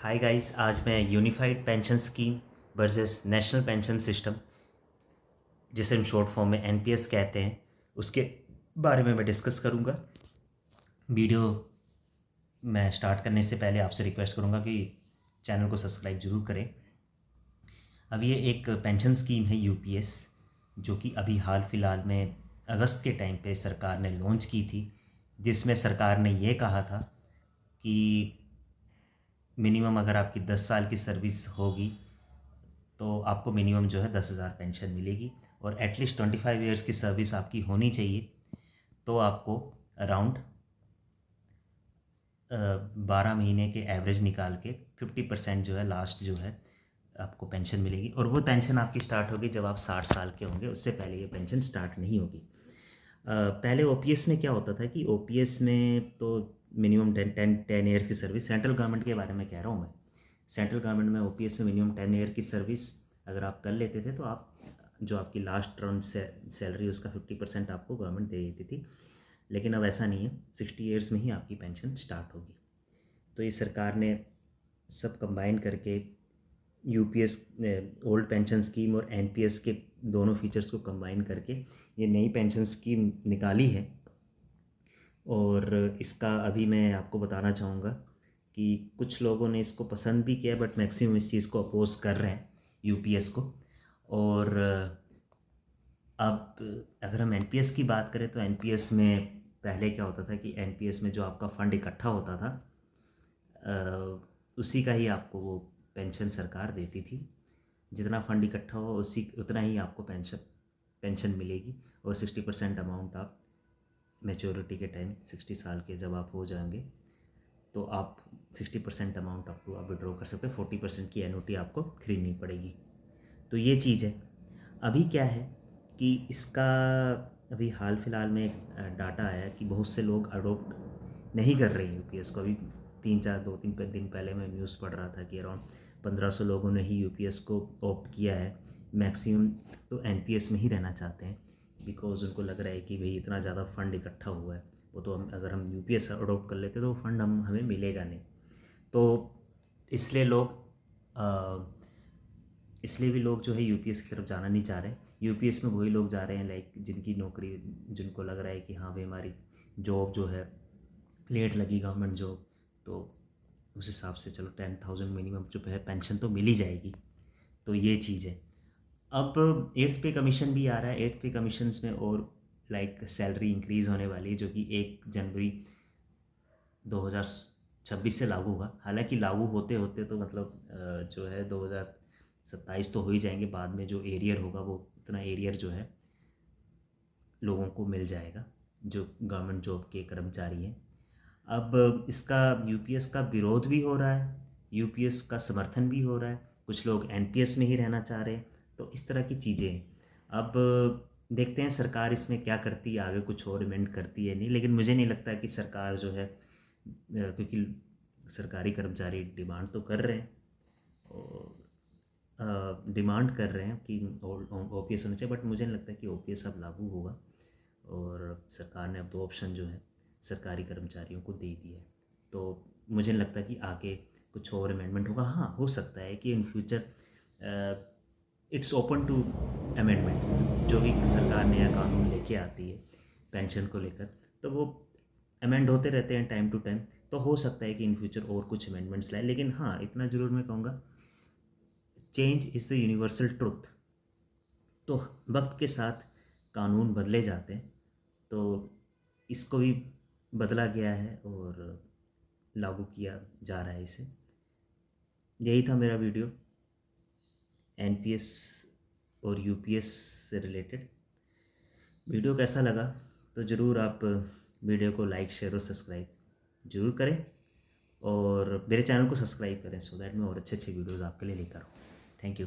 Hi guys, आज मैं unified pension scheme versus national pension system, जिसे हम शॉर्ट फॉर्म में एनपीएस कहते हैं, उसके बारे में मैं डिस्कस करूंगा। वीडियो मैं स्टार्ट करने से पहले आपसे रिक्वेस्ट करूंगा कि चैनल को सब्सक्राइब ज़रूर करें। अब ये एक पेंशन स्कीम है यूपीएस, जो कि अभी हाल फिलहाल में अगस्त के टाइम पे सरकार ने लॉन्च की थी, जिसमें सरकार ने ये कहा था कि मिनिमम अगर आपकी 10 साल की सर्विस होगी तो आपको मिनिमम जो है 10,000 पेंशन मिलेगी, और एटलीस्ट 25 ईयर्स की सर्विस आपकी होनी चाहिए तो आपको अराउंड 12 महीने के एवरेज निकाल के 50% जो है लास्ट जो है आपको पेंशन मिलेगी। और वो पेंशन आपकी स्टार्ट होगी जब आप 60 साल के होंगे, उससे पहले ये पेंशन स्टार्ट नहीं होगी। पहले ओपीएस में क्या होता था कि ओपीएस में तो मिनिमम 10 ईयर्स की सर्विस, सेंट्रल गवर्नमेंट के बारे में कह रहा हूँ मैं। सेंट्रल गवर्नमेंट में ओपीएस में मिनिमम 10 ईयर की सर्विस अगर आप कर लेते थे तो आप जो आपकी लास्ट टर्म से सैलरी उसका 50% आपको गवर्नमेंट दे देती थी। लेकिन अब ऐसा नहीं है, 60 ईयर्स में ही आपकी पेंशन स्टार्ट होगी। तो ये सरकार ने सब कंबाइन करके यूपीएस ओल्ड पेंशन स्कीम और एनपीएस के दोनों फीचर्स को कंबाइन करके ये नई पेंशन स्कीम निकाली है। और इसका अभी मैं आपको बताना चाहूँगा कि कुछ लोगों ने इसको पसंद भी किया, बट मैक्सिमम इस चीज़ को अपोज कर रहे हैं यूपीएस को। और अब अगर हम एनपीएस की बात करें तो एनपीएस में पहले क्या होता था कि एनपीएस में जो आपका फ़ंड इकट्ठा होता था उसी का ही आपको वो पेंशन सरकार देती थी। जितना फंड इकट्ठा हो उसी उतना ही आपको पेंशन मिलेगी। और 60% अमाउंट आप मैच्योरिटी के टाइम 60 साल के जब आप हो जाएंगे तो आप 60% अमाउंट आप विड्रॉ कर सकते हैं। 40% की एन्युटी आपको खरीदनी पड़ेगी। तो ये चीज़ है। अभी क्या है कि इसका अभी हाल फिलहाल में एक डाटा आया कि बहुत से लोग अडोप्ट नहीं कर रहे हैं यूपीएस को। अभी 2-3 दिन पहले मैं न्यूज़ पढ़ रहा था कि अराउंड 1500 लोगों ने ही यूपीएस को ऑप्ट किया है। मैक्सिमम तो एनपीएस में ही रहना चाहते हैं, बिकॉज उनको लग रहा है कि भाई इतना ज़्यादा फंड इकट्ठा हुआ है, वो तो हम अगर हम यूपीएस अडोप्ट कर लेते तो वो फंड हमें मिलेगा नहीं। तो इसलिए लोग इसलिए भी लोग जो है यूपीएस की तरफ जाना नहीं चाह रहे। यूपीएस में वही लोग जा रहे हैं लाइक जिनकी नौकरी, जिनको लग रहा है कि हाँ भाई हमारी जॉब जो है लेट लगी गवर्नमेंट जॉब, तो उस हिसाब से चलो 10,000 मिनिमम जो है पेंशन तो मिल ही जाएगी। तो ये चीज़ है। अब 8th पे कमीशन भी आ रहा है। 8th पे कमीशन में और लाइक सैलरी इंक्रीज़ होने वाली है, जो कि 1 जनवरी 2026 से लागू होगा। हालांकि लागू होते होते तो मतलब जो है 2027 तो हो ही जाएंगे। बाद में जो एरियर होगा वो उतना एरियर जो है लोगों को मिल जाएगा जो गवर्नमेंट जॉब के कर्मचारी हैं। अब इसका यूपीएस का विरोध भी हो रहा है, यूपीएस का समर्थन भी हो रहा है, कुछ लोग एनपीएस में ही रहना चाह रहे हैं। तो इस तरह की चीज़ें हैं। अब देखते हैं सरकार इसमें क्या करती है, आगे कुछ और अमेंड करती है नहीं। लेकिन मुझे नहीं लगता कि सरकार जो है क्योंकि सरकारी कर्मचारी डिमांड तो कर रहे हैं और डिमांड कर रहे हैं कि ओपीएस होना चाहिए, बट मुझे नहीं लगता कि ओपीएस अब लागू होगा। और सरकार ने अब 2 ऑप्शन जो है सरकारी कर्मचारियों को दे दिया है। तो मुझे नहीं लगता कि आगे कुछ और अमेंडमेंट होगा। हाँ, हो सकता है कि in future it's open to amendments. जो भी सरकार नया कानून लेके आती है पेंशन को लेकर, तो वो अमेंड होते रहते हैं टाइम टू टाइम। तो हो सकता है कि इन फ्यूचर और कुछ अमेंडमेंट्स लाए। लेकिन हाँ, इतना ज़रूर मैं कहूँगा, change is the universal truth. तो वक्त के साथ कानून बदले जाते हैं, तो इसको भी बदला गया है और लागू किया जा रहा है इसे। यही था मेरा वीडियो एनपीएस और यूपीएस से रिलेटेड। वीडियो कैसा लगा तो ज़रूर आप वीडियो को लाइक, शेयर और सब्सक्राइब ज़रूर करें, और मेरे चैनल को सब्सक्राइब करें सो दैट मैं और अच्छे अच्छे वीडियोज़ आपके लिए लेकर आऊँ। Thank you.